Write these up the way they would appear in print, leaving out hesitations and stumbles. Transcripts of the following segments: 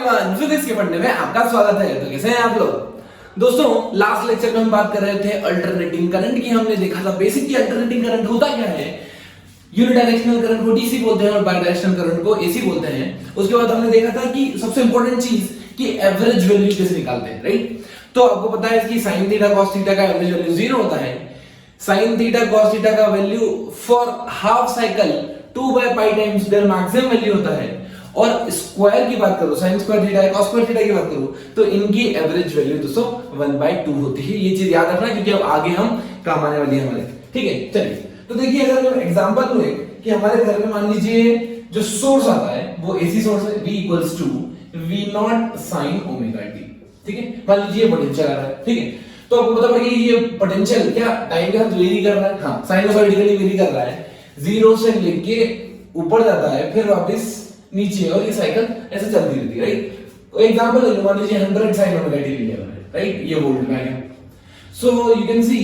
Everyone, physics के पढ़ने में आपका स्वागत है। तो कैसे हैं आप लोग? दोस्तों, लास्ट लेक्चर में हम बात कर रहे थे अल्टरनेटिंग करंट की। हमने देखा था बेसिकली अल्टरनेटिंग करंट होता क्या है। यूनिडायरेक्शनल करंट को डीसी बोलते हैं और बायडायरेक्शनल करंट को एसी बोलते हैं। उसके बाद हमने देखा था कि सबसे इंपॉर्टेंट चीज कि एवरेज वैल्यू कैसे निकालते हैं, राइट? तो आपको पता है कि sin थीटा cos थीटा का एवरेज वैल्यू 0 होता है। sin थीटा cos थीटा का value for half cycle 2/π times their maximum value होता है। और स्क्वायर की बात करो, sin स्क्वायर थीटा है, cos स्क्वायर थीटा की बात करो, तो इनकी एवरेज वैल्यू दोस्तों 1/2 होती है। ये चीज याद रखना क्योंकि अब आगे हम काम आने वाली है हमारे, ठीक है? चलिए, तो देखिए, अगर मैं एग्जांपल लूं कि हमारे घर में मान लीजिए जो सोर्स आता है वो एसी सोर्स है, V = V0 sin omega t, ठीक है? मान लीजिए पोटेंशियल आ रहा है, ठीक है? तो आपको पता पड़ेगा ये पोटेंशियल क्या टाइम के साथ वेरी कर रहा है। हाँ, साइनसॉइडली वेरी कर रहा है, 0 से लेके ऊपर जाता है फिर वापस नीचे, और ये साइकिल ऐसे चलती रहती है, राइट? एग्जांपल ले लो, मान लीजिए 100 sin ओमेगा t लिया है, राइट? ये वोल्ट में है। So you can see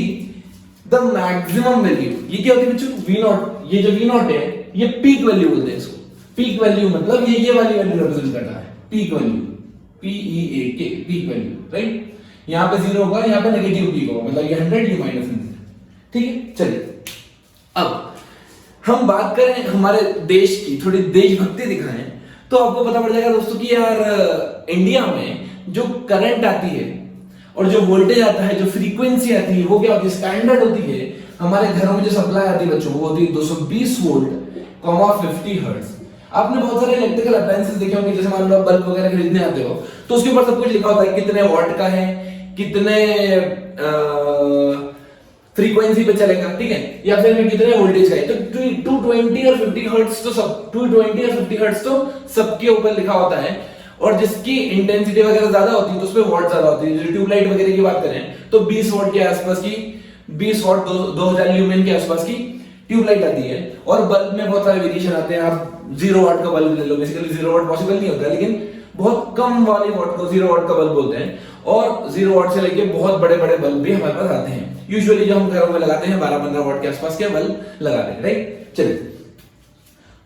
the maximum value, ये क्या होती है बच्चों? V0। ये जो V0 है ये पीक वैल्यू बोलते हैं इसको। पीक वैल्यू मतलब ये वाली वैल्यू रिप्रेजेंट करता है, peak value, PEAK, peak value, right? यहां पे 0 होगा, यहां पे नेगेटिव पीक होगा, मतलब ये 100, ये -100, ठीक है? चलिए, अब हम बात करें हमारे देश की, थोड़ी देशभक्ति दिखाएं, तो आपको पता पड़ जाएगा दोस्तों कि यार इंडिया में जो करंट आती है और जो वोल्टेज आता है, जो फ्रीक्वेंसी आती है, वो क्या होती है? स्टैंडर्ड होती है। हमारे घरों में जो सप्लाई आती है बच्चों, वो होती है 220 वोल्ट, 50 हर्ट्ज। आपने बहुत सारे इलेक्ट्रिकल अप्लायंसेस देखे होंगे, जैसे मान लो आप बल्ब वगैरह खरीदने आते हो तो उसके ऊपर सब कुछ लिखा होता है, कितने वॉट का है, कितने फ्रीक्वेंसी पे चलेगा, ठीक है? या फिर कितने वोल्टेज का है। तो 220 और 50 हर्ट्ज तो सब 220 और 50 हर्ट्ज तो सबके ऊपर लिखा होता है। और जिसकी इंटेंसिटी वगैरह ज्यादा होती है तो उसमें वॉट ज्यादा होती है। जैसे ट्यूबलाइट वगैरह की बात करें तो 20 वॉट के आसपास की, 20 वॉट 2000 ल्यूमेन के आसपास की ट्यूबलाइट आती है। और बल्ब में बहुत सारे वेरिएशन आते हैं। आप 0 वॉट का बल्ब ले लो, बेसिकली 0 वॉट पॉसिबल नहीं होता, लेकिन बहुत कम वाले वॉट को 0 वॉट का बल्ब बोलते हैं। और 0 वॉट से लेके बहुत बड़े बड़े बल्ब भी हमारे पास आते हैं। यूजुअली जो हम घरों में लगाते हैं 12-15 वॉट के आसपास के बल्ब लगाते हैं, राइट? चलिए,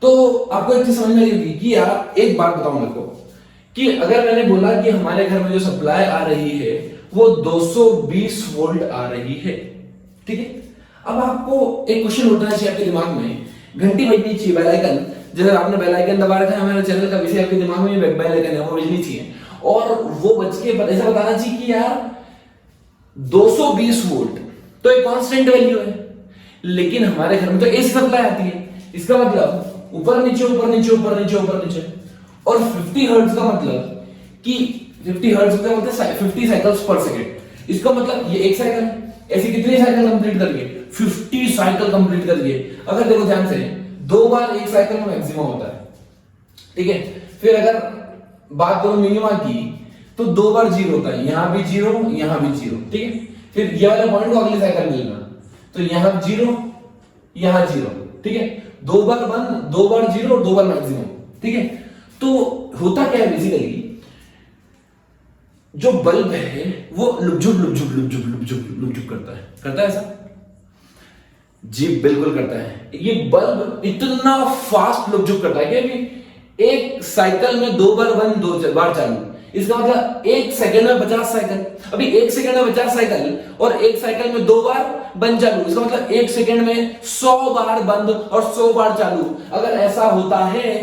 तो आपको एक चीज समझ में आई होगी कि यार एक बात बताऊं मेरे को, कि अगर मैंने बोला कि हमारे घर में जो सप्लाई आ रही है वो 220 वोल्ट आ रही है, ठीक है? अब आपको एक क्वेश्चन उठना चाहिए आपके दिमाग में, घंटी बजनी चाहिए, बेल आइकन, जैसे आपने बेल आइकन दबा रखा है हमारे चैनल का, वैसे आपके दिमाग में बेल आइकन है वो बजनी चाहिए। और वो बज के ऐसा बताना चाहिए कि यार 220 वोल्ट तो एक कांस्टेंट वैल्यू है, लेकिन हमारे घर में तो एसी सप्लाई आती है। इसका मतलब ऊपर नीचे ऊपर नीचे ऊपर नीचे ऊपर नीचे। और 50 हर्ट्ज का मतलब कि 50 हर्ट्ज का मतलब 50 साइकिल्स पर सेकंड। इसका मतलब ये एक साइकिल है, ऐसी कितनी साइकिल कंप्लीट करिए? 50 साइकिल कंप्लीट करिए। अगर देखो ध्यान से, 2 बार एक साइकिल में मैक्सिमम होता है, ठीक है? फिर अगर बात करो मिनिमा की तो 2 बार 0 होता है, यहां भी 0, यहां भी 0, ठीक है? फिर ये वाला पॉइंट को अगली साइकिल मिलेगा, तो यहां 0, यहां 0, ठीक है? 2 बार 1, 2 बार 0 और 2 बार मैक्सिमम, ठीक है? तो होता क्या है बेसिकली, जो बल्ब है वो लुपझुप करता है ऐसा? जी बिल्कुल करता है। ये बल्ब इतना फास्ट लुपझुप करता है कि एक साइकिल में 2 बार 1, 2 बार चालू। इसका मतलब 1 सेकंड में 50 साइकिल। अभी 1 सेकंड में 50 साइकिल और 1 साइकिल में 2 बार बंद चालू, इसका मतलब 1 सेकंड में 100 बार बंद और 100 बार चालू। अगर ऐसा होता है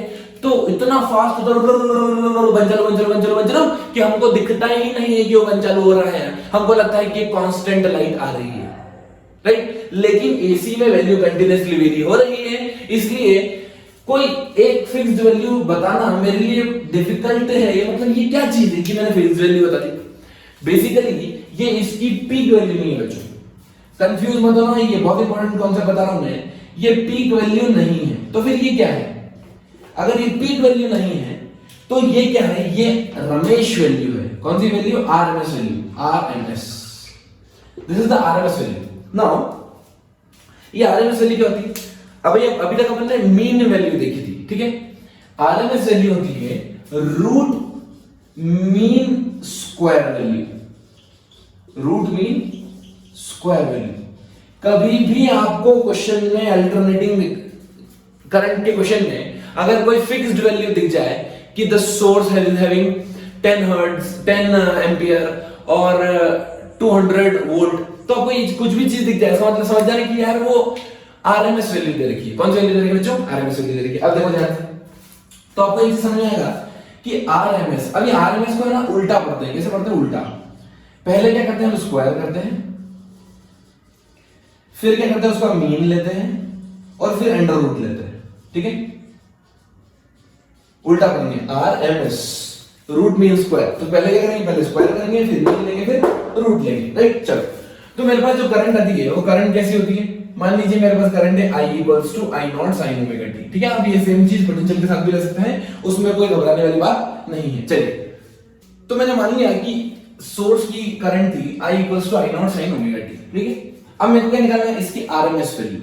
तो इतना फास्ट बंद चालू कि हमको दिखता ही नहीं है कि वो बंद चालू हो रहा है। हमको लगता है कि कांस्टेंट लाइट आ रही है, राइट? लेकिन एसी में वैल्यू कंटिन्यूअसली वेरी हो रही है, इसलिए कोई एक फिक्स्ड वैल्यू बताना मेरे लिए डिफिकल्ट है। ये मतलब ये क्या चीज है कि मैंने फिक्स्ड वैल्यू बता दी? बेसिकली ये इसकी पीक वैल्यू नहीं है बच्चों, कंफ्यूज मत होना, ये बहुत इंपॉर्टेंट कॉन्सेप्ट बता रहा हूं मैं। ये पीक वैल्यू नहीं है, तो फिर ये क्या है? अगर ये पीक वैल्यू नहीं है तो ये क्या है? ये रमेश वैल्यू है। कौन सी value? RMS value, RMS. This is the RMS value. Now ये आरएमएस वैल्यू क्या होती है? अभी तक अपन ने मीन वैल्यू देखी थी, ठीक है? आरएमएस वैल्यू होती है root mean square value, root mean square value. कभी भी आपको क्वेश्चन में अल्टरनेटिंग करंट के क्वेश्चन में अगर कोई फिक्स्ड वैल्यू दिख जाए कि the source is having 10 hertz, 10 ampere और 200 वोल्ट, तो आपको ये कुछ भी चीज दिख जाए, मतलब समझ जाने की यार वो आरएमएस वैल्यू दे रखी है। कौन सी वैल्यू दे रखी है बच्चों? आरएमएस वैल्यू दे रखी है। अब देखो ध्यान से, तो आपको ये समझ में आएगा कि आरएमएस, अभी आरएमएस को ना उल्टा पढ़ते हैं। कैसे पढ़ते हैं? उल्टा। पहले क्या करते हैं? हम स्क्वायर करते हैं, फिर क्या करते हैं? उसका मीन लेते हैं और फिर अंडर रूट लेते हैं। ठीक है, उल्टा पढ़ेंगे। आरएमएस रूट मीन स्क्वायर, तो पहले क्या करेंगे? पहले स्क्वायर करेंगे, फिर मीन लेंगे, फिर रूट लेंगे। राइट, चलो। तो मेरे पास जो करंट आती है वो करंट कैसी होती है? मान लीजिए मेरे पास करंट है I equals to I naught sine omega T. ठीक है, आप ये सेम चीज पोटेंशियल के साथ भी ले सकते हैं, उसमें कोई घबराने वाली बात नहीं है। चलिए, तो मैंने मान लिया कि सोर्स की करंट थी I equals to I naught sine omega T. ठीक है, अब मेरे को क्या निकालना है? इसकी आरएमएस वैल्यू,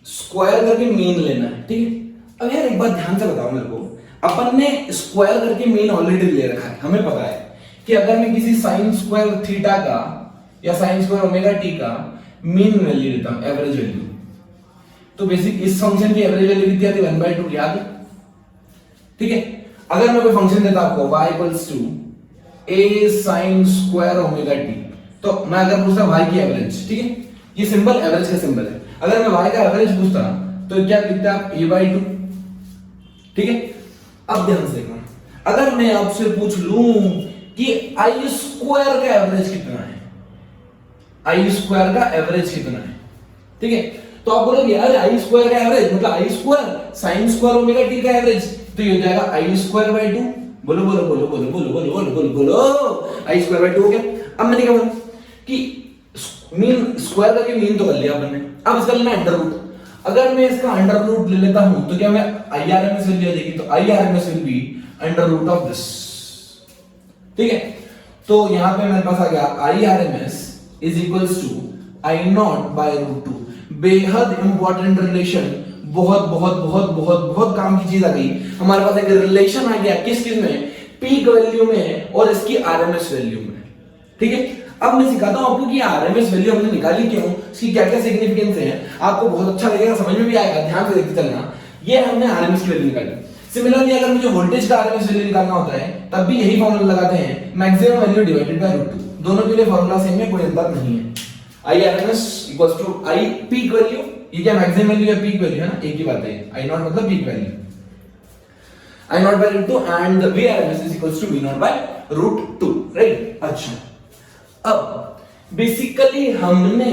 स्क्वायर करके मीन लेना है। ठीक है, अब यार एक बात ध्यान से बताओ मेरे को, अपन ने स्क्वायर करके मीन ऑलरेडी ले रखा है। हमें पता है कि अगर मैं किसी साइन स्क्वायर थीटा का या साइन स्क्वायर ओमेगा टी का मीन वैल्यू लेता हूं, एवरेज वैल्यू, तो बेसिक इस फंक्शन की एवरेज वैल्यू कितनी आती है? 1/2, याद है? ठीक है, अगर मैं कोई फंक्शन देता आपको y equals to a sin square omega T, तो मैं अगर पूछता y की एवरेज, ठीक है, ये सिंबल एवरेज का सिंबल है, अगर मैं y का एवरेज पूछता तो क्या लिखता आप? a/2। ठीक है, अब ध्यान से देखना, अगर मैं आपसे पूछ लूं कि आई स्क्वायर का एवरेज कितना है, आई स्क्वायर का एवरेज कितना है, ठीक है, तो आप बोलोगे यार आई स्क्वायर का एवरेज मतलब i square sine square omega t का एवरेज, तो ये हो जाएगा आई स्क्वायर बाय 2। बोलो बोलो बोलो बोलो बोलो बोलो बोलो बोलो बोलो, आई स्क्वायर बाय 2 हो गया। अब मैंने क्या बोला कि मीन स्क्वायर करके मीन तो कर लिया अपन ने, अब इसका लेना अंडर रूट। अगर मैं इसका अंडर रूट ले लेता हूं तो क्या मैं आईआरएमएस वैल्यू आ जाएगी, तो IRMS will be under root of this. ठीक है, तो यहां पे मेरे पास आ गया IRMS is equals to I naught by root 2। बेहद इंपॉर्टेंट रिलेशन, बहुत बहुत बहुत बहुत बहुत काम की चीज आ गई हमारे पास। एक रिलेशन आ गया किस किस में? पीक वैल्यू में और इसकी आरएमएस वैल्यू में। ठीक है, अब मैं सिखाता हूं आपको कि आरएमएस वैल्यू हमने निकाली क्यों, इसकी क्या क्या सिग्निफिकेंस है, आपको बहुत अच्छा लगेगा, समझ में भी आएगा, ध्यान से देखते चलना। ये हमने आरएमएस की वैल्यू निकाली। सिमिलरली अगर मुझे वोल्टेज का आरएमएस वैल्यू निकालना होता है तब भी यही फॉर्मूला लगाते हैं, maximum value divided by root 2। दोनों के लिए फॉर्मूला सेम है, कोई अंतर नहीं है। I RMS equals to I peak value, ये क्या मैक्सिमम वैल्यू या पीक वैल्यू है ना, एक ही बात है। आई नॉट मतलब peak value, I naught by root 2 and V RMS is equals to V naught by root 2। Right, अच्छा, अब बेसिकली हमने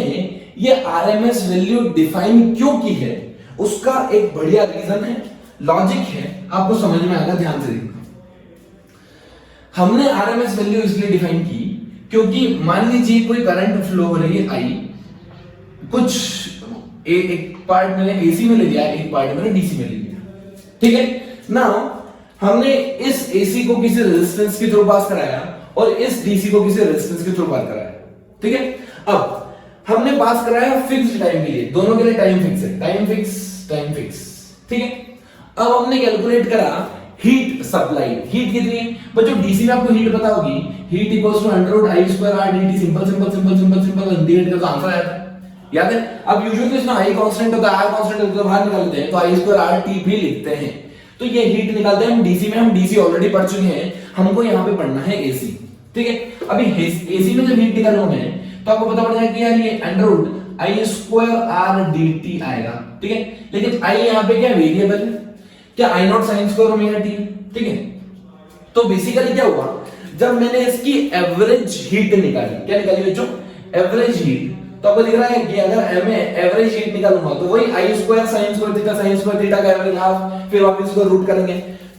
ये आरएमएस वैल्यू डिफाइन क्यों की है, उसका एक बढ़िया रीजन है, लॉजिक है, आपको समझ में आएगा, ध्यान से देखना। हमने आरएमएस वैल्यू इसलिए डिफाइन की क्योंकि मान लीजिए कोई करंट फ्लो हो रही है आई, कुछ एक पार्ट मैंने एसी में ले लिया, एक पार्ट मैंने डीसी में ले लिया। ठीक है, नाउ हमने इस एसी को किसी रेजिस्टेंस के थ्रू पास कराया और इस डीसी को किसी रेजिस्टेंस के थ्रू पास कराया। ठीक है, अब हमने पास कराया फिक्स्ड टाइम के लिए, दोनों के लिए टाइम फिक्स है, टाइम फिक्स। ठीक है, अब हमने कैलकुलेट करा हीट सप्लाई, हीट कितनी है बच्चों? डीसी में आपको हीट पता होगी, heat equals to under root I square R dt। Simple simple simple simple simple integrate करके आंसर आया था, याद है? अब यूजुअली इसमें आई कांस्टेंट होता है, आर कांस्टेंट होता है, बाहर निकालते हैं तो आई स्क्वायर आर टी भी लिखते हैं। तो ये हीट निकालते हैं हम डीसी में, हम डीसी ऑलरेडी पढ़ चुके हैं, हमको यहाँ पे पढ़ना है एसी। ठीक है, अभी एसी में जब हीट निकालना है तो आपको पता पड़ जाएगा कि यार ये under root I square R dt आएगा। ठीक है, लेकिन आई यहाँ पे क्या वेरिएबल है, क्या I naught sine square omega T. ठीक है, तो बेसिकली क्या हुआ, जब मैंने इसकी एवरेज हीट निकाली, क्या निकाली बच्चों? Average heat. तो आपको दिख रहा है कि अगर मैं एवरेज हीट निकालूंगा तो वही आई स्क्वायर साइन स्क्वायर थीटा का एवरेज हाफ, फिर वापस इसको रूट करेंगे।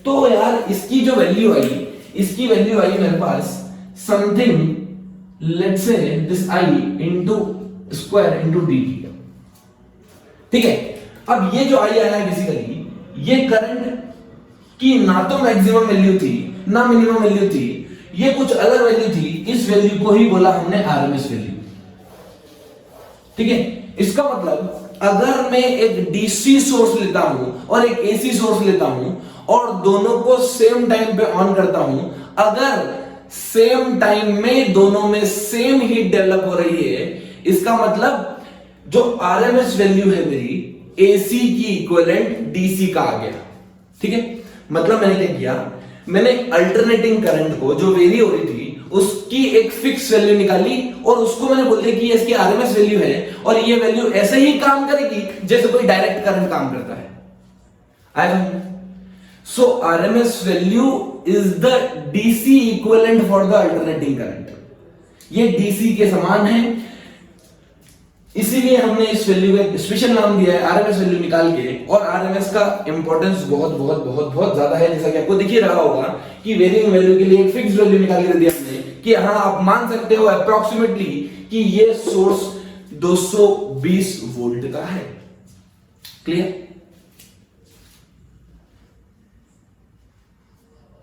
तो यार इसकी जो वैल्यू आई, इसकी वैल्यू आई मेरे पास something let's say this I into square into dt। ठीक है, अब ये जो आई आया बेसिकली ये करंट की ना तो मैक्सिमम वैल्यू थी ना मिनिमम वैल्यू थी, ये कुछ अलग वैल्यू थी, इस वैल्यू को ही बोला हमने आरएमएस वैल्यू। ठीक है, इसका मतलब अगर मैं एक डीसी सोर्स लेता हूं और एक एसी सोर्स लेता हूं और दोनों को सेम टाइम पे ऑन करता हूं, अगर सेम टाइम में दोनों में सेम हीट डेवलप हो रही है, इसका मतलब जो आरएमएस वैल्यू है मेरी एसी की इक्विवेलेंट डीसी का आ गया। ठीक है, मतलब मैंने क्या किया, मैंने अल्टरनेटिंग करंट को जो वेरी हो रही थी उसकी एक फिक्स वैल्यू निकाली और उसको मैंने बोल दिया कि इसकी आरएमएस वैल्यू है और ये वैल्यू ऐसे ही काम करेगी जैसे कोई डायरेक्ट करंट काम करता है। I so RMS value is the DC equivalent for the alternating current. ये डीसी के समान है, इसीलिए हमने इस वैल्यू का स्पेशल नाम दिया है आरएमएस वैल्यू निकाल के। और आरएमएस का इंपॉर्टेंस बहुत बहुत बहुत बहुत ज्यादा है, जैसा कि आपको दिख ही रहा होगा कि वेरिंग वैल्यू के लिए एक फिक्स वैल्यू निकाल के दिया हमने कि हाँ आप मान सकते हो अप्रोक्सीमेटली कि ये सोर्स 220 वोल्ट का है। क्लियर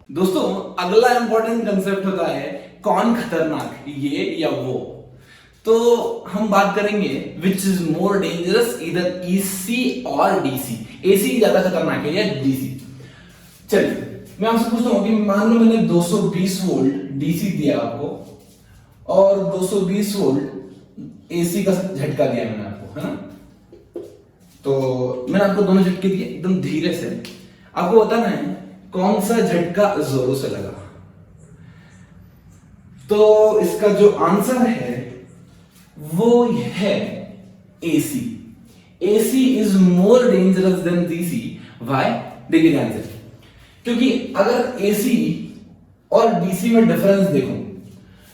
दोस्तों? अगला इंपॉर्टेंट कंसेप्ट होता है कौन खतरनाक, ये या वो। तो हम बात करेंगे विच इज मोर डेंजरस, इधर ईसी और डीसी। एसी ज्यादा खतरनाक है या डीसी? चलिए मैं आपसे पूछता हूं कि मान लो मैंने 220 वोल्ट डीसी दिया आपको और 220 वोल्ट एसी का झटका दिया मैंने आपको, है ना? तो मैंने आपको दोनों झटके दिए एकदम धीरे से। आपको बताना है कौन सा झटका जोरों से लगा। तो इसका जो आंसर है वो है AC. AC is more dangerous than DC. Why? देखिए ध्यान से, क्योंकि अगर एसी और डीसी में डिफरेंस देखो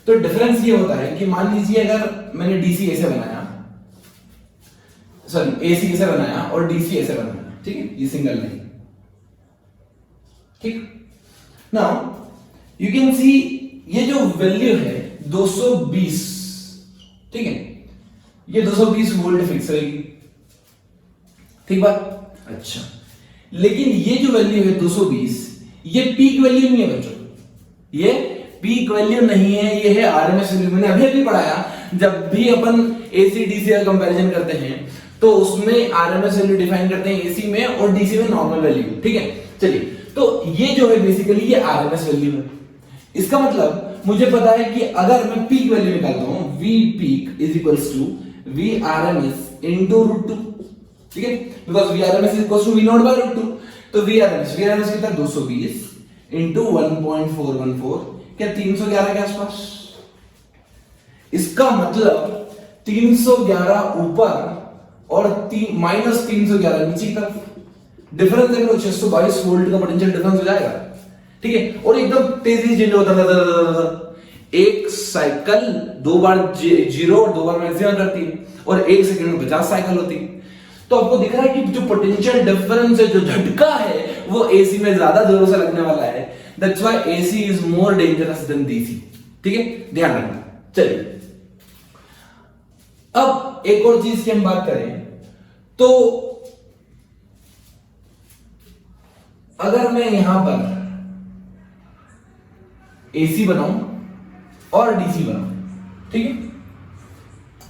तो डिफरेंस ये होता है कि मान लीजिए अगर मैंने डीसी ऐसे बनाया, सॉरी एसी ऐसे बनाया और डीसी ऐसे बनाया, ठीक है, ये सिंगल लाइन, ठीक। नाउ यू कैन सी ये जो वैल्यू है 220, ठीक है, ये 220 वोल्ट फिक्स रहेगी, ठीक बात? अच्छा, लेकिन ये जो वैल्यू है 220 ये पीक वैल्यू नहीं है बच्चों, ये पीक वैल्यू नहीं है, ये है आरएमएस वैल्यू। मैंने अभी अभी पढ़ाया, जब भी अपन एसी डीसी का कंपैरिजन करते हैं तो उसमें आरएमएस वैल्यू डिफाइन करते हैं एसी में और डीसी में नॉर्मल वैल्यू, ठीक है। चलिए, तो ये जो है बेसिकली ये आरएमएस वैल्यू है। इसका मतलब मुझे पता है कि अगर मैं पीक वैल्यू निकालता हूं, V peak is equals to V RMS into √2, ठीक है, because V RMS is equals to V naught by √2। तो V RMS कितना 220 into 1.414, क्या 311 के आसपास। इसका मतलब 311 ऊपर और माइनस 311 नीचे की तरफ। डिफरेंस देख लो, 622 वोल्ट का पोटेंशियल डिफरेंस हो जाएगा, ठीक है। और एकदम तेजी चेंज होता था, एक साइकिल 2 बार जीरो और 2 बार मैक्सिमम करती है और 1 सेकंड में 50 साइकिल होती है। तो आपको दिख रहा है कि जो पोटेंशियल डिफरेंस है, जो झटका है, वो एसी में ज्यादा जोरों से लगने वाला है। That's why AC is more dangerous than DC, ठीक है, ध्यान रखना। चलिए, अब एक और चीज की हम बात करें तो अगर मैं यहां पर एसी बनाऊं और डीसी बनाऊं, ठीक है,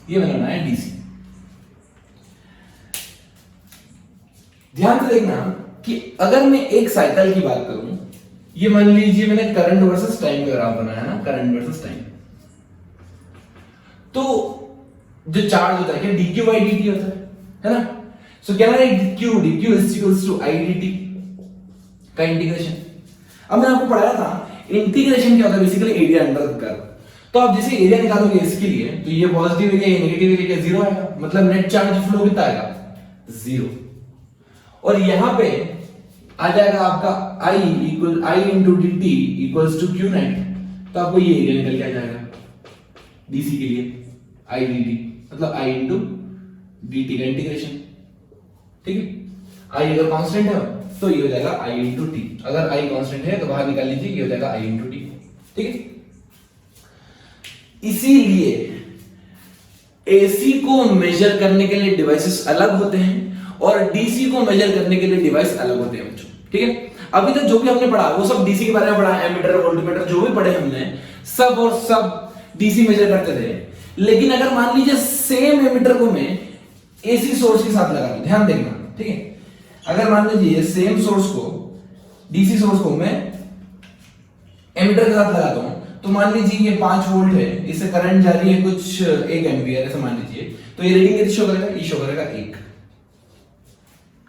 ये बनाना है डीसी। ध्यान से देखना कि अगर मैं एक साइकिल की बात करूं, ये मान लीजिए मैंने करंट वर्सेस टाइम का ग्राफ बनाया ना, करंट वर्सेस टाइम। तो जो चार्ज होता है क्या dq by dt होता है ना। सो क्या है dq is equals to I dt का इंटीग्रेशन। अब मैं आपको पढ़ाया था इंटीग्रेशन क्या होता है, basically area under the curve. तो आप जैसे एरिया निकालोगे इसके लिए, तो ये पॉजिटिव एरिया, ये नेगेटिव एरिया, जीरो आएगा, मतलब नेट चार्ज फ्लो कितना आएगा, जीरो। और यहां पे आ जाएगा आपका I equal I into D T equals to Q net. तो आपको ये एरिया निकल के आ जाएगा डीसी के लिए, I डी टी मतलब I इंटू डी टी का इंटीग्रेशन, ठीक है। I अगर कांस्टेंट है तो ये हो जाएगा I इंटू टी, अगर I कांस्टेंट है तो बाहर निकाल लीजिए, ये हो जाएगा I इंटू टी, ठीक है। इसीलिए एसी को मेजर करने के लिए डिवाइसेस अलग होते हैं और डीसी को मेजर करने के लिए डिवाइस अलग होते हैं बच्चों, ठीक है। अभी तक जो भी हमने पढ़ा वो सब डीसी के बारे में पढ़ा, एमीटर वोल्टमीटर जो भी पढ़े हमने सब और सब डीसी मेजर करते थे। लेकिन अगर मान लीजिए सेम एमीटर को मैं एसी सोर्स के साथ लगा दूं, ध्यान देखना, ठीक है। अगर मान लीजिए सेम सोर्स को, डीसी सोर्स को मैं एमीटर के साथ लगाता हूं, तो मान लीजिए ये 5 वोल्ट है, इससे करंट जा रही है कुछ 1 एम्पियर ऐसे मान लीजिए, तो ये रीडिंग कितनी शो करेगा, ये शो करेगा 1,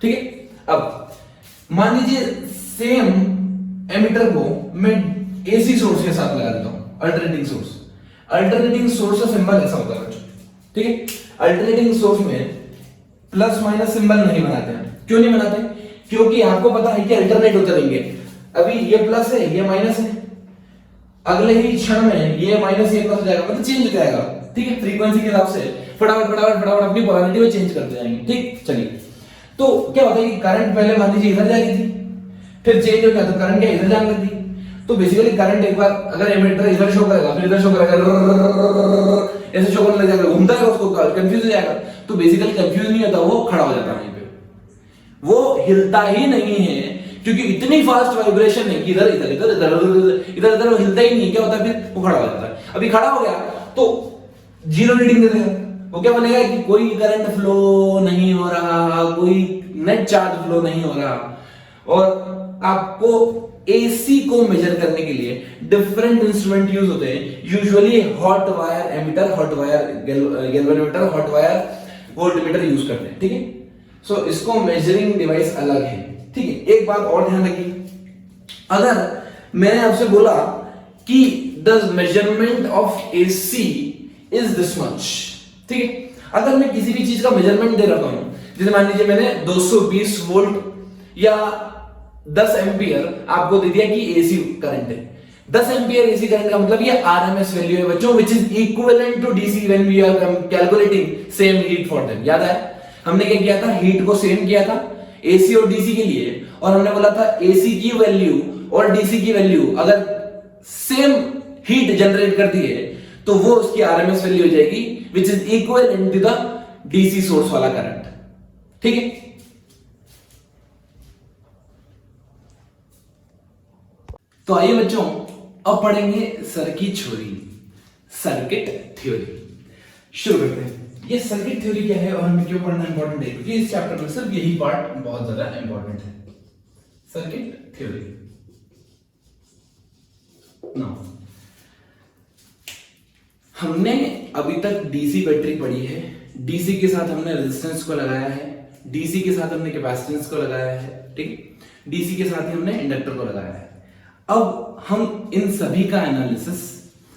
ठीक है। अब मान लीजिए सेम एमिटर को मैं एसी सोर्स के साथ लगा देता हूं, अल्टरनेटिंग सोर्स। अल्टरनेटिंग सोर्स का सिंबल ऐसा होता है, ठीक है। अल्टरनेटिंग सोर्स में प्लस माइनस सिंबल नहीं बनाते हैं। क्यों नहीं बनाते? क्योंकि आपको पता है कि अल्टरनेट होते रहेंगे। अभी ये प्लस है, ये माइनस है, अगले ही क्षण में ये माइनस ये प्लस हो जाएगा, मतलब चेंज हो जाएगा, ठीक है। फ्रीक्वेंसी के हिसाब से फटाफट फटाफट फटाफट अपनी पोलैरिटी में चेंज करते जाएंगे, ठीक। चलिए, तो क्या होता है कि करंट पहले मान लीजिए इधर जा रही थी, फिर चेंज हो गया तो करंट क्या इधर जाने लगी। तो बेसिकली करंट एक बार अगर एमीटर इधर शो करेगा फिर इधर शो करेगा, ऐसे शो करने लग जाएगा, घूमता है, उसको कंफ्यूज हो जाएगा। तो बेसिकली कंफ्यूज नहीं होता, वो खड़ा हो जाता है वहीं पे, वो हिलता ही नहीं है, क्योंकि इतनी फास्ट वाइब्रेशन है कि इधर इधर इधर इधर इधर इधर वो हिलता ही नहीं। क्या होता है फिर? वो खड़ा हो जाता है। अभी खड़ा हो गया तो जीरो रीडिंग दे देगा। वो क्या बनेगा कि कोई करंट फ्लो नहीं हो रहा, कोई नेट चार्ज फ्लो नहीं हो रहा। और आपको एसी को मेजर करने के लिए डिफरेंट इंस्ट्रूमेंट यूज होते हैं, usually hot wire ammeter, hot wire galvanometer, hot wire voltmeter use करते हैं, ठीक है। सो इसको मेजरिंग डिवाइस अलग है, ठीक है। एक बात और ध्यान रखिए, अगर मैंने आपसे बोला कि the measurement of AC is this much, ठीक है। अगर मैं किसी भी चीज का मेजरमेंट दे रखा हूं, जैसे मान लीजिए मैंने 220 वोल्ट या 10 एम्पियर आपको दे दिया कि एसी करंट है। 10 एम्पियर एसी करंट का मतलब ये आरएमएस वैल्यू है बच्चों, which is equivalent to DC when we are calculating same heat for them. याद है हमने क्या किया था? हीट को सेम किया था एसी और डीसी के लिए, और हमने बोला था एसी की वैल्यू और डीसी की वैल्यू अगर सेम हीट जनरेट करती है तो वो उसकी आरएमएस वैल्यू हो जाएगी, which is equivalent to the DC source वाला करंट, ठीक है। तो आइए बच्चों अब पढ़ेंगे सर्किट थ्योरी। शुरू करते हैं। ये सर्किट थ्योरी क्या है और हमें क्यों पढ़ना इंपॉर्टेंट है? क्योंकि इस चैप्टर में सिर्फ यही पार्ट बहुत ज्यादा इंपॉर्टेंट है, सर्किट थ्योरी। नाउ हमने अभी तक डीसी बैटरी पढ़ी है, डीसी के साथ हमने रेजिस्टेंस को लगाया है, डीसी के साथ हमने कैपेसिटेंस को लगाया है, ठीक। डीसी के साथ ही हमने इंडक्टर को लगाया है। अब हम इन सभी का एनालिसिस,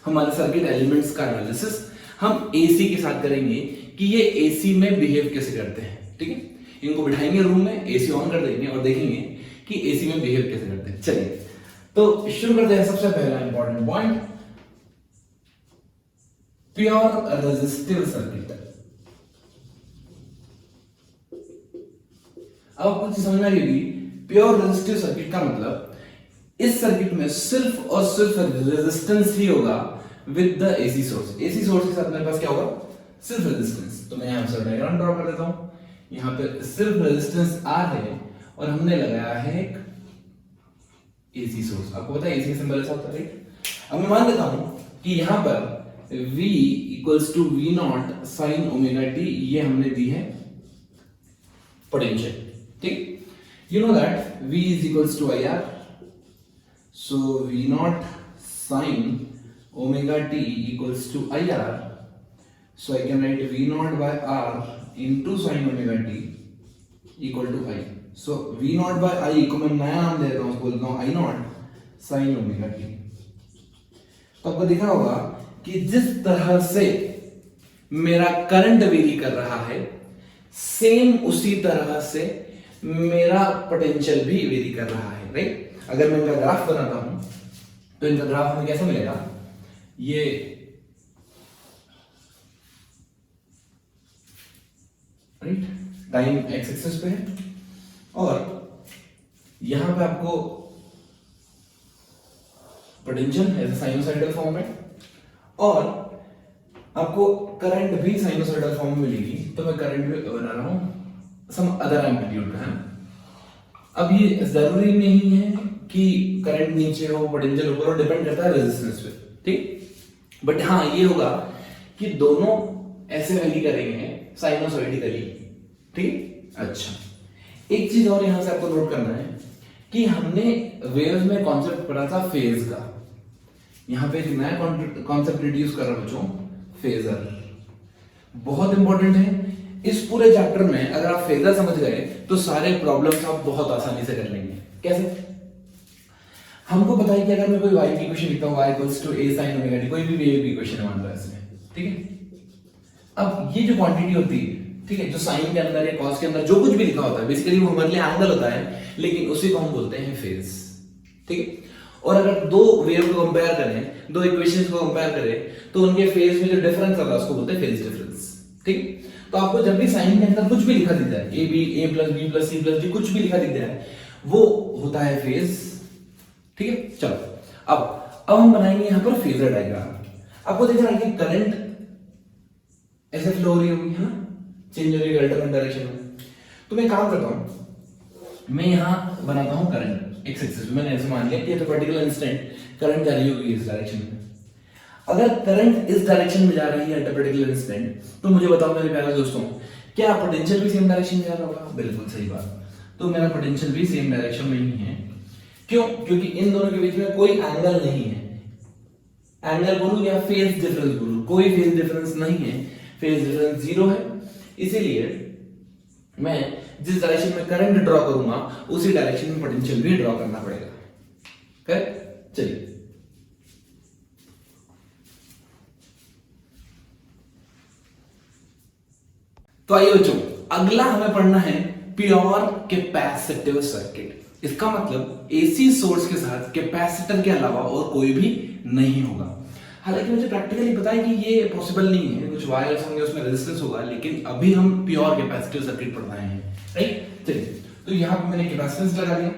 हमारे सर्किट एलिमेंट्स का एनालिसिस हम एसी के साथ करेंगे कि ये एसी में बिहेव कैसे करते हैं, ठीक है। इनको बिठाएंगे रूम में, एसी ऑन कर देंगे और देखेंगे कि एसी में बिहेव कैसे करते हैं। चलिए तो शुरू करते हैं। सबसे पहला important point, pure resistive circuit. अब आपको चीज समझ में आएगी, प्योर रेजिस्टिव सर्किट का मतलब इस सर्किट में सिर्फ और सिर्फ रेजिस्टेंस ही होगा with the AC source. AC source के साथ मेरे पास क्या होगा? सिर्फ रेजिस्टेंस। तो मैं यहां से डायग्राम ड्रॉ कर देता हूं। यहां पे सिर्फ रेजिस्टेंस आर है और हमने लगाया है एक एसी सोर्स। आपको पता है एसी का सिंबल ऐसा होता है, राइट। अब मैं मान लेता हूं कि यहां पर V equals to V naught sine omega T, ये हमने दी है पोटेंशियल, ठीक। You know that V is equals to IR, so V naught sin omega t equals to IR, so I can write V naught by R into sin omega t equal to I. So V naught by I को मैं नया नाम दे देता हूँ, बोलता हूँ I naught sin omega t। तो आपको दिखा होगा कि जिस तरह से मेरा करंट वेरी कर रहा है, सेम उसी तरह से मेरा पोटेंशियल भी वेरी कर रहा है, राइट। अगर मैं इनका ग्राफ बनाता हूं तो इनका ग्राफ हमें कैसा मिलेगा? ये राइट टाइम एक्स एक्सिस पे है और यहां पे आपको पोटेंशियल एज साइनोसॉइडल फॉर्म में और आपको करंट भी साइनोसॉइडल फॉर्म में मिलेगी। तो मैं करंट भी बना रहा हूं सम अदर एम्पलीट्यूड का है। अब ये जरूरी नहीं है कि करंट नीचे हो पोटेंशियल ऊपर हो, डिपेंड करता है रेजिस्टेंस पे, ठीक। बट हाँ ये होगा कि दोनों ऐसे वैली करेंगे साइनोसॉइडिकली, ठीक। अच्छा एक चीज और यहां से आपको नोट करना है कि हमने वेव्स में कॉन्सेप्ट पढ़ा था फेज का। यहां पे एक नया कॉन्सेप्ट इंट्रोड्यूस कर रहा हूं बच्चों, फेजर। बहुत इंपॉर्टेंट है। इस पूरे चैप्टर में अगर आप फेजर समझ गए तो सारे प्रॉब्लम्स आप बहुत आसानी से कर लेंगे। कैसे? हमको पता है कि अगर मैं कोई y की इक्वेशन लिखता हूँ y equals to a sin omega t, कोई भी वेव की इक्वेशन है मान लो इसमें, ठीक है। अब ये जो क्वांटिटी होती है, ठीक है, जो साइन के अंदर या कॉस के अंदर जो कुछ भी लिखा होता है, बेसिकली वो हमारे लिए एंगल होता है, लेकिन उसी को हम बोलते हैं फेज, ठीक है। और अगर दो वेव को कंपेयर करें, दो इक्वेशंस को कंपेयर करें, तो उनके फेज में जो डिफरेंस आता है उसको बोलते हैं फेज डिफरेंस, ठीक है। तो आपको जब भी साइन के अंदर कुछ भी लिखा दिखता है, A B A plus B plus C plus D, कुछ भी लिखा दिखता है, वो होता है फेज, ठीक है। चलो अब हम बनाएंगे यहां पर फेजर डायग्राम। आपको दिख रहा है कि करंट ऐसे फ्लो हो रही होगी, है ना, चेंज हो रही है अल्टरनेट डायरेक्शन में। तो मैं काम करता हूं, मैं यहां बनाता हूं करंट एक्स एक्सिस में। मैंने ऐसे मान लिया कि at a particular instant current जा रही होगी इस डायरेक्शन में। अगर करंट इस डायरेक्शन में जा रही है एट अ पर्टिकुलर इंस्टेंट, तो मुझे बताओ मेरे प्यारे दोस्तों, क्या पोटेंशियल भी सेम डायरेक्शन में जा रहा होगा? बिल्कुल सही बात। तो मेरा पोटेंशियल भी सेम डायरेक्शन में ही है। क्यों? क्योंकि इन दोनों के बीच में कोई एंगल नहीं है। एंगल बोलूं या फेज डिफरेंस बोलूं, कोई फेज डिफरेंस नहीं है, फेज डिफरेंस जीरो है। इसीलिए मैं जिस डायरेक्शन में करंट ड्रॉ करूंगा उसी डायरेक्शन में पोटेंशियल भी ड्रॉ करना पड़ेगा। करेक्ट? चलिए, तो आइए बच्चों, अगला हमें पढ़ना है प्योर कैपेसिटिव सर्किट। इसका मतलब एसी सोर्स के साथ कैपेसिटर के अलावा और कोई भी नहीं होगा। हालांकि मुझे प्रैक्टिकली पता है कि ये पॉसिबल नहीं है, कुछ वायर्स होंगे उसमें रेजिस्टेंस होगा, लेकिन अभी हम प्योर कैपेसिटिव सर्किट पढ़ रहे हैं, राइट। चलिए, तो यहां पे मैंने कैपेसिटेंस लगा दिया।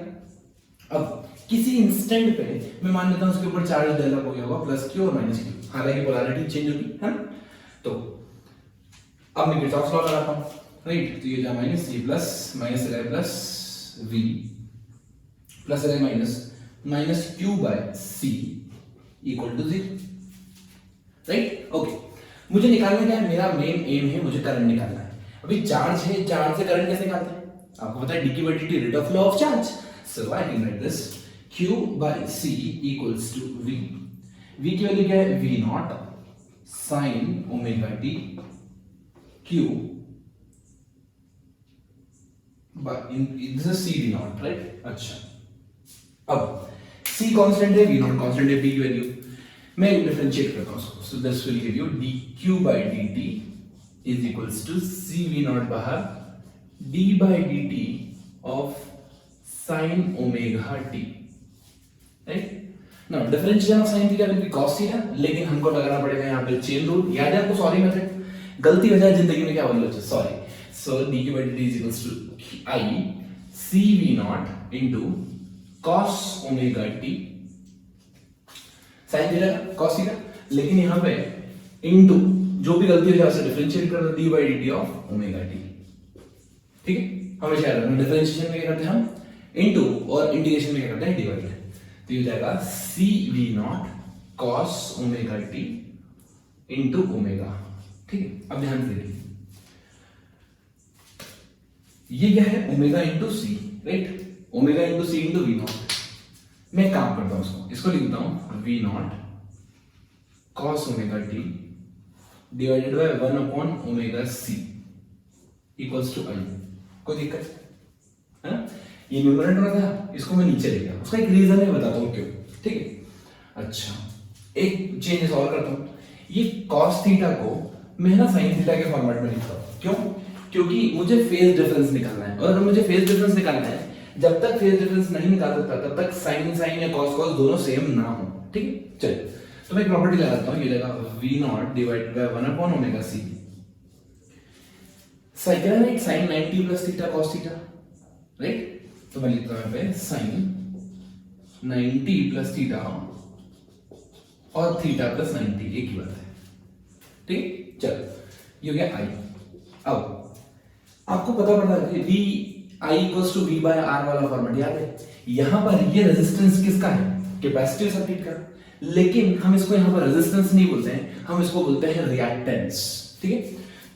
अब किसी इंस्टेंट पे मैं मान लेता हूं उसके ऊपर चार्ज डेवलप हो गया होगा, प्लस क्यू और माइनस क्यू, हालांकि पोलैरिटी चेंज होगी, है ना। तो अब मैं किरचॉफ्स लॉ लगाता हूं, राइट। तो ये जा माइनस, ये प्लस, माइनस से प्लस v प्लस है minus, minus Q by C equal to 0, right. Okay, मुझे निकालना क्या है? मेरा मेन एम है, मुझे करंट निकालना है। अभी चार्ज है, चार्ज से करंट कैसे निकालते हैं? आपको पता है डी की by D T, rate of flow of charge. So I can write this q by c equals to v। v की वैल्यू क्या है? v naught sin omega t q this is c v naught, right. अच्छा, अब c constant है, v naught constant है, p की वैल्यू मैं डिफरेंशिएट करता हूं उसको। So this will give you dq by dt is equals to c v naught बाहर d by dt of sin omega t, right. Now differentiation of sin theta will be cos theta, लेकिन हमको लगाना पड़ेगा यहां पे chain rule. याद है आपको? सॉरी मेथड, गलती हो जाए जिंदगी में क्या बोलो, sorry. So dq by dt is equals to I c v naught into cos omega t sin theta cos theta, लेकिन यहां पे इनटू जो भी गलती हो जाए उसे डिफरेंशिएट कर दो d by dt of omega t, ठीक है। हमेशा याद रखना, डिफरेंशिएशन में क्या करते हैं हम? इनटू, और इंटीग्रेशन में क्या करते हैं? डिवाइड। तो ये हो जाएगा c v naught cos omega t into omega, ठीक है। अब ध्यान से देखिए, ये क्या है? Omega into C, right. Omega into C into V naught. मैं काम करता हूं इसको लिखता हूं V naught cos omega T divided by 1 upon omega C equals to I. कोई दिक्कत है ना? ये न्यूमरेटर में था, इसको मैं नीचे ले गया, उसका एक रीजन है, बताता हूं क्यों, ठीक है। अच्छा, एक चेंज और करता हूं, ये कॉस थीटा को मैं ना साइन थीटा के फॉर्मेट में लिखता हूं। क्यों? क्योंकि मुझे फेज डिफरेंस निकालना है, और अगर मुझे फेज डिफरेंस निकालना है, जब तक फेज डिफरेंस नहीं निकाल सकता तब तक साइन साइन या कॉस कॉस दोनों सेम ना हो, ठीक है। चलिए, तो मैं एक प्रॉपर्टी लगाता हूं, ये जगह v naught divided by 1 upon omega c sine right, sine 90 plus theta cos theta, right. तो मैं लिखता हूं यहां पे साइन 90 प्लस थीटा और थीटा प्लस 90 एक ही बात है, ठीक। चलो, ये हो गया i। अब आपको पता पड़ा कि v I equals to v by r वाला फॉर्मेट याद है? यहां पर ये रेजिस्टेंस किसका है? कैपेसिटिव सर्किट का। लेकिन हम इसको यहां पर रेजिस्टेंस नहीं बोलते हैं, हम इसको बोलते हैं रिएक्टेंस, ठीक है।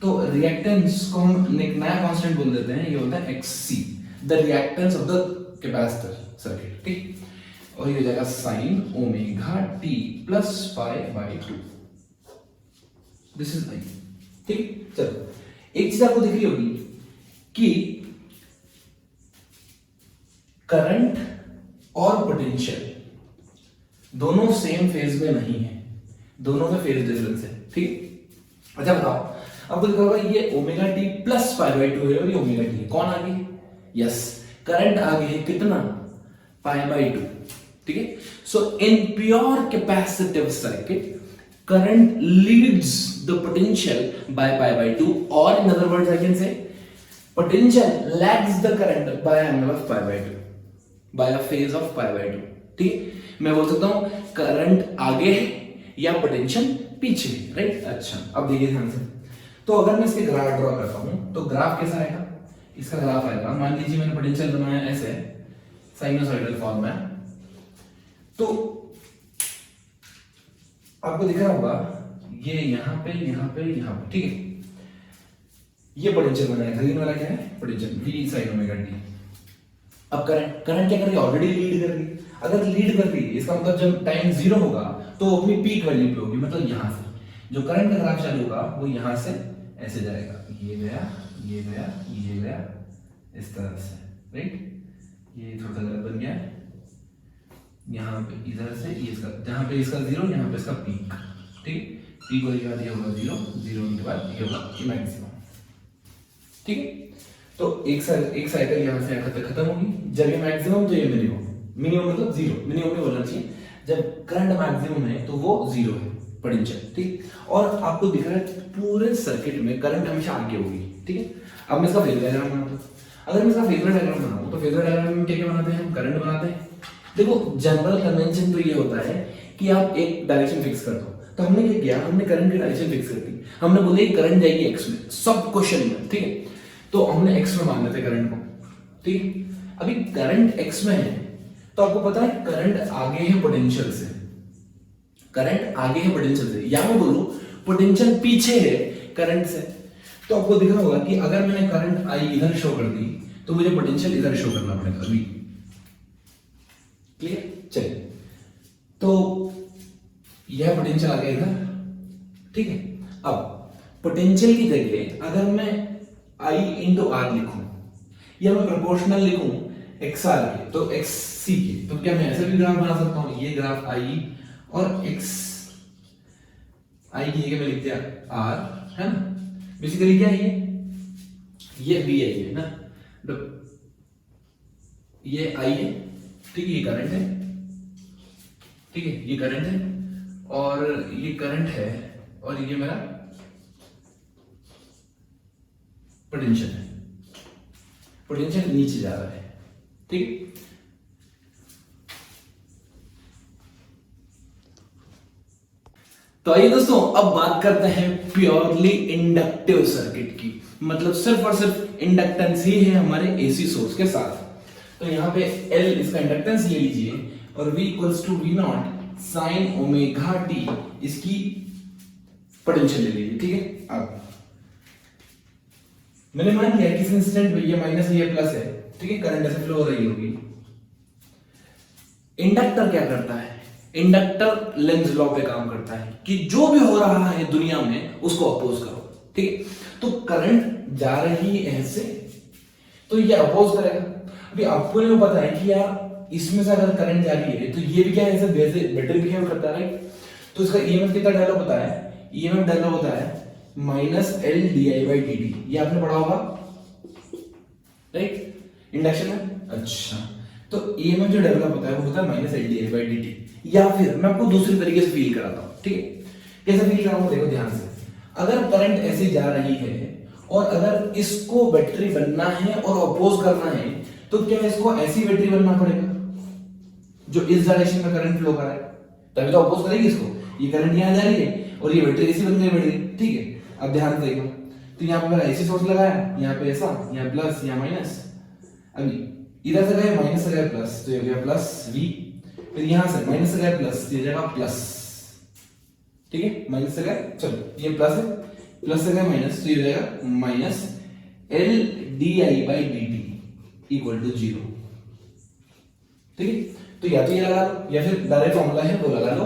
तो रिएक्टेंस को हम एक नया कांस्टेंट बोल देते हैं, ये होता है xc, the reactance of the capacitor circuit, ठीक। और ये हो जाएगा sin omega t plus pi by 2, this is I, ठीक। चलो, एक चीज आपको दिख रही होगी कि करंट और पोटेंशियल दोनों सेम फेज में नहीं है, दोनों में फेज डिफरेंस है, ठीक। अच्छा बताओ, आपको दिखा होगा ये omega T plus pi by 2 है और ये ओमेगा टी है, कौन आगे? यस, करंट आगे है कितना? पाई बाई 2, ठीक है। So in pure capacitive circuit current leads the potential by pi by 2, और in other words I can say potential lags the current by angle of pi by 2, by a phase of pi by 2, ठीक। मैं बोल सकता हूं current आगे है या potential पीछे, राइट। अच्छा अब देखिए ध्यान से, तो अगर मैं इसके ग्राफ ड्रॉ करता हूं तो ग्राफ कैसा आएगा? इसका ग्राफ आएगा, मान लीजिए मैंने पोटेंशियल बनाया ऐसे साइनोसॉइडल फॉर्म में, तो आपको दिख रहा होगा ये यहां पे यहां पे यहां पे, ठीक है। ये पोटेंशियल बनाया, ग्रीन वाला क्या है? Potential v sin omega t। अब करंट क्या कर रही है? ऑलरेडी लीड कर रही है। अगर लीड कर रही है इसका मतलब जब टाइम 0 होगा तो वो अपनी पीक वैल्यू पे होगी, मतलब यहां से जो करंट का ग्राफ चालू होगा वो यहां से ऐसे जाएगा, ये गया ये गया ये गया इस तरह से, राइट। ये थोड़ा सा गलत बन गया है, यहाँ पे इधर से ये इसका, जहाँ पे इसका 0 यहाँ पे इसका पीक, ठीक। पीक को दिखा दिया होगा 0 के बाद ये होगा मैक्सिमम, ठीक है। तो एक साइकिल यहाँ से यहाँ तक खत्म होगी, जब ये मैक्सिमम तो ये मिनिमम, मिनिमम मतलब 0, मिनिमम में बोलना चाहिए। जब करंट मैक्सिमम है तो वो 0 है पोटेंशियल, ठीक। और आपको दिख रहा है पूरे सर्किट में करंट हमेशा आगे होगी, ठीक है। अब मैं इसका फेजर डायग्राम बनाता हूँ, अगर मैं इसका फेजर डायग्राम बनाऊँ तो फेजर डायग्राम में क्या क्या बनाते हैं? हम करंट बनाते हैं। देखो जनरल कन्वेंशन तो ये होता है कि आप एक डायरेक्शन फिक्स कर दो, तो हमने क्या किया? हमने करंट की डायरेक्शन फिक्स कर दी, हमने बोले करंट जाएगी एक्स में, सब क्वेश्चन में, ठीक है। तो हमने एक्स में मान लेते करंट को, ठीक है। अभी करंट एक्स में है तो आपको पता है करंट आगे है पोटेंशियल से, करंट आगे है पोटेंशियल से, या मैं बोलूं पोटेंशियल पीछे है करंट से। तो आपको दिख रहा होगा कि अगर मैंने करंट आई इधर शो कर दी तो मुझे पोटेंशियल इधर शो करना पड़ेगा, अभी क्लियर? चलिए, तो यह पोटेंशियल आ गया इधर, ठीक है। अब पोटेंशियल की जगह अगर मैं I इंटू आर लिखूं या मैं प्रोपोर्शनल लिखूं एक्स आर के, तो एक्स सी के, तो क्या मैं ऐसे भी ग्राफ बना सकता हूं? ये ग्राफ I और एक्स, I की जगह मैं लिख दिया आर, है ना। बेसिकली क्या है ये बी आई है ना, तो ये I है, ठीक है, ये करंट है, ठीक है, ये करंट है और ये करंट है और ये मेरा पोटेंशियल है, पोटेंशियल नीचे जा रहा है, ठीक। तो आइए दोस्तों अब बात करते हैं प्योरली इंडक्टिव सर्किट की, मतलब सिर्फ और सिर्फ इंडक्टेंस ही है हमारे एसी सोर्स के साथ। तो यहाँ पे L इसका इंडक्टेंस ले लीजिए और V equals to V naught sine omega T इसकी पोटेंशियल ले लीजिए, ठीक है। अब मैंने मान लिया किस इंस्टेंट में ये माइनस है ये प्लस है, ठीक है, करंट ऐसे फ्लो हो रही होगी। इंडक्टर क्या करता है? इंडक्टर लेंज लॉ पे काम करता है कि जो भी हो रहा है दुनिया में उसको अपोज करो, ठीक है। तो करंट जा रही है ऐसे तो ये अपोज करेगा। अभी आपको ये पता है कि यार इसमें से अगर करंट जा रही है तो ये भी क्या है, ऐसे वैसे बैटरी बिहेव करता है, राइट। तो इसका ईएमएफ कितना डेवलप होता है? ईएमएफ डेवलप होता है minus L D I by D T, ये आपने पढ़ा होगा, राइट, इंडक्शन में। अच्छा, तो ईएमएफ जो डेवलप होता है वो होता है minus L D I by D T. या फिर मैं आपको दूसरी तरीके से फील कराता हूं, ठीक है। कैसे फील कराऊंगा? देखो ध्यान से, अगर करंट ऐसे जा रही है और अगर इसको बैटरी बनना है और अपोज करना है तो क्या इसको ऐसी बैटरी बनना पड़ेगा जो इस डायरेक्शन में करंट फ्लो कर रहा है, तभी तो अपोज करेगी इसको। ये करंट यहां जा रही है और ये बैटरी ऐसी बन गई बैटरी, ठीक है। अब ध्यान से देखो, तो यहाँ पे मैंने ऐसी सोर्स लगाया, यहाँ पे ऐसा, यहाँ प्लस, यहाँ माइनस। अभी इधर से गए माइनस से गए प्लस, तो ये हो गया प्लस वी। फिर यहाँ से माइनस से गए प्लस, ये जगह प्लस, ठीक है। माइनस से गए, चलो ये प्लस है, प्लस से गए माइनस, तो ये हो जाएगा minus L D I by D T equal to 0, ठीक है। तो या तो ये लगा लो या फिर डायरेक्ट फॉर्मूला है वो लगा लो,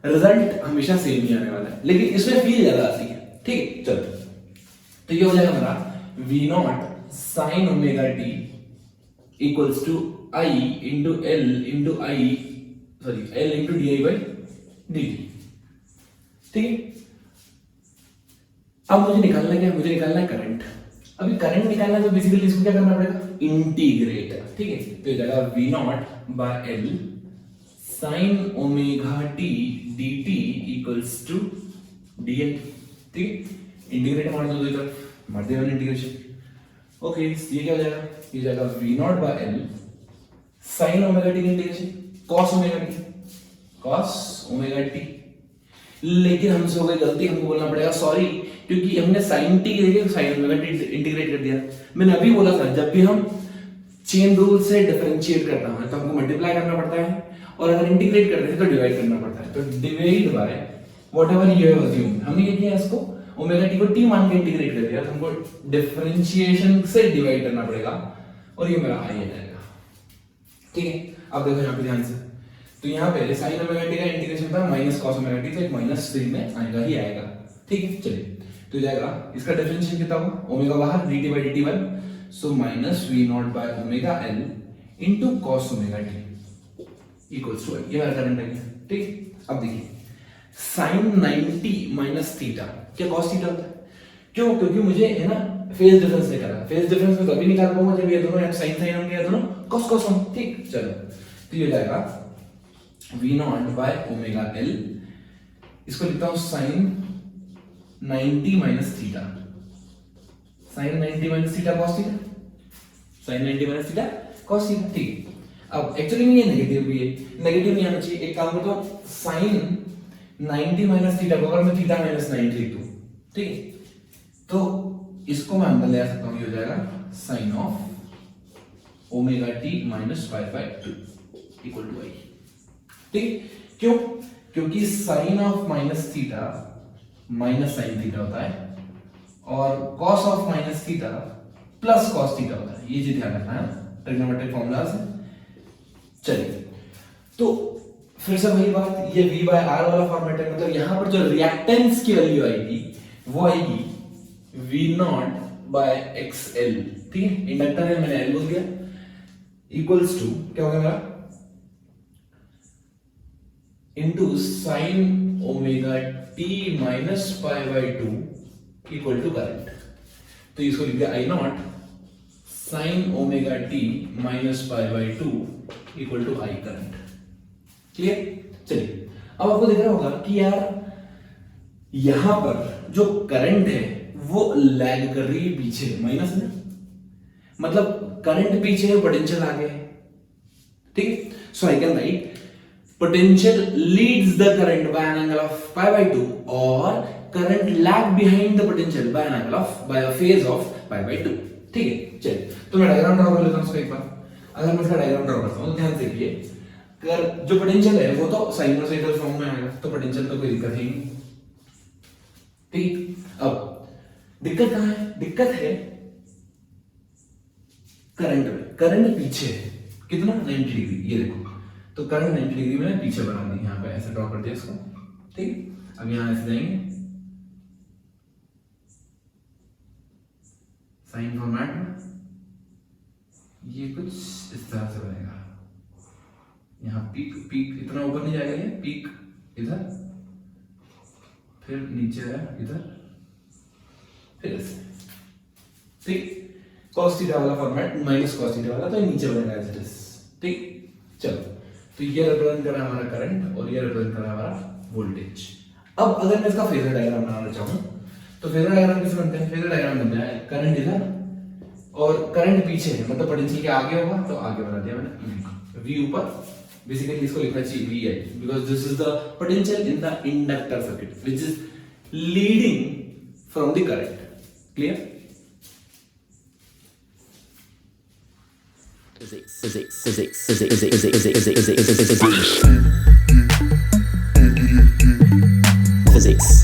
रिजल्ट हमेशा सेम ही आने वाला है, लेकिन इसमें फील ज्यादा आती है, ठीक है। चलो, तो ये हो जाएगा हमारा V naught sine omega T equals to I into L into I sorry L into D I by D T. ठीक है, अब मुझे निकालना क्या है, मुझे निकालना है करंट। अभी करंट निकालना है तो बेसिकली इसको क्या करना पड़ेगा, इंटीग्रेट। ठीक है, तो जाएगा V naught by L sine omega T D T equals to D L. ठीक है, इंटीग्रेट मार दो इधर, मार दिया मैंने इंटीग्रेशन। ओके, ये क्या हो जाएगा, ये जाएगा V naught by L sine omega T integration cos omega T, cos omega T. लेकिन हमसे हो गई गलती, हमको बोलना पड़ेगा सॉरी, क्योंकि हमने साइन टी की जगह साइन ओमेगा टी इंटीग्रेट कर दिया। मैंने अभी बोला था जब भी हम चेन रूल से डिफरेंशिएट करता है तो हमको मल्टीप्लाई करना पड़ता है, और अगर इंटीग्रेट करते हैं तो डिवाइड करना पड़ता है। तो divide by whatever you have assumed, हमने ये किया इसको ओमेगा टी को टी मान के इंटीग्रेट कर दिया, तो हमको डिफरेंशिएशन से डिवाइड करना पड़ेगा, और ये मेरा आई आ जाएगा। ठीक है, अब देखो यहाँ पे ध्यान से, तो यहाँ पे साइन ओमेगा टी का इंटीग्रेशन था माइनस कॉस ओमेगा टी, तो एक माइनस साइन में आएगा ही आएगा। ठीक है, चलिए तो जाएगा इसका डिफरेंशिएशन कितना होगा, ओमेगा बाहर dt by dt1, so minus V naught by omega L into cos omega T equals to ये मेरा करंट है। ठीक, अब देखिए साइन 90 माइनस थीटा, क्या कॉस थीटा होता है, क्यों, क्योंकि मुझे है ना फेज डिफरेंस निकालना, फेज डिफरेंस में तभी निकाल पाऊंगा जब ये दोनों साइन साइन होंगे, ये दोनों कॉस कॉस होंगे। ठीक, चलो तो ये जाएगा V naught by omega L, इसको लिखता हूं sine 90 minus theta, sine 90 minus theta cos theta, sine 90 minus theta cos theta. ठीक, अब एक्चुअली में ये नेगेटिव भी है, नेगेटिव नहीं आना चाहिए। एक काम करता हूं, साइन 90 माइनस थीटा को अगर मैं थीटा माइनस 90 लिख दूं, ठीक, तो इसको मैं अंदर ले आ सकता हूं, ये हो जाएगा sine of omega T minus pi by 2 equal to I. ठीक, क्यों, क्योंकि sine of minus theta minus sine theta होता है, और cos of minus theta plus cos theta होता है, ये चीज ध्यान रखना है ट्रिग्नोमेट्रिक फॉर्मूला से। चलिए, तो फिर से वही बात, ये v बाय r वाला फॉर्मेट है, मतलब यहां पर जो रिएक्टेंस की वैल्यू आएगी वो आएगी v नॉट बाय xl। ठीक है, इंडक्टर है, मैंने l बोल दिया, इक्वल्स टू क्या होगा मेरा, into sine omega t minus pi by 2 equal to current. तो इसको लिख दिया I naught sine omega t minus pi by 2 equal to I current. Clear, चलिए अब आपको दिख रहा होगा कि यार यहां पर जो करंट है वो लैग कर रही है पीछे, माइनस में, मतलब करंट पीछे है, पोटेंशियल आगे है। ठीक, so I can write potential leads the current by an angle of pi by 2 or current lag behind the potential by an angle of by a phase of pi by 2। ठीक है, चलिए तो मैं diagram draw कर लेता हूं इसको एक बार। अगर मैं इसका डायग्राम ड्रॉ करता हूं तो ध्यान से देखिए, कर जो पोटेंशियल है वो तो साइनसोइडल फॉर्म में आएगा, तो पोटेंशियल तो कोई दिक्कत ही नहीं। ठीक, अब दिक्कत कहां है, दिक्कत है करंट में, करंट पीछे है कितना 90 डिग्री, ये देखो, तो करंट 90 डिग्री में पीछे बना दी, यहाँ पे ऐसे ड्रॉ कर दिया इसको। ठीक, अब यहाँ ऐसे जाएंगे, साइन फॉर्मेट में ये कुछ इस तरह से बनेगा, यहाँ पीक, पीक इतना ऊपर नहीं जाएगा, ये पीक इधर, फिर नीचे है इधर, फिर ऐसे। ठीक, cos थीटा वाला फॉर्मेट माइनस cos थीटा वाला, तो नीचे बनेगा ऐसे। ठीक, चलो तो ये रिप्रेजेंट कर रहा है हमारा करंट, और ये रिप्रेजेंट कर रहा है हमारा वोल्टेज। अब अगर मैं इसका फेजर डायग्राम बनाना चाहूं तो फेजर डायग्राम कैसे बनते हैं, फेजर डायग्राम बनता है करंट इधर और करंट पीछे है, मतलब पोटेंशियल के आगे होगा, तो आगे बना दिया मैंने, v ऊपर, बेसिकली इसको लिखना चाहिए vi, because this is the potential in the inductor circuit which is leading from the current. Clear, physics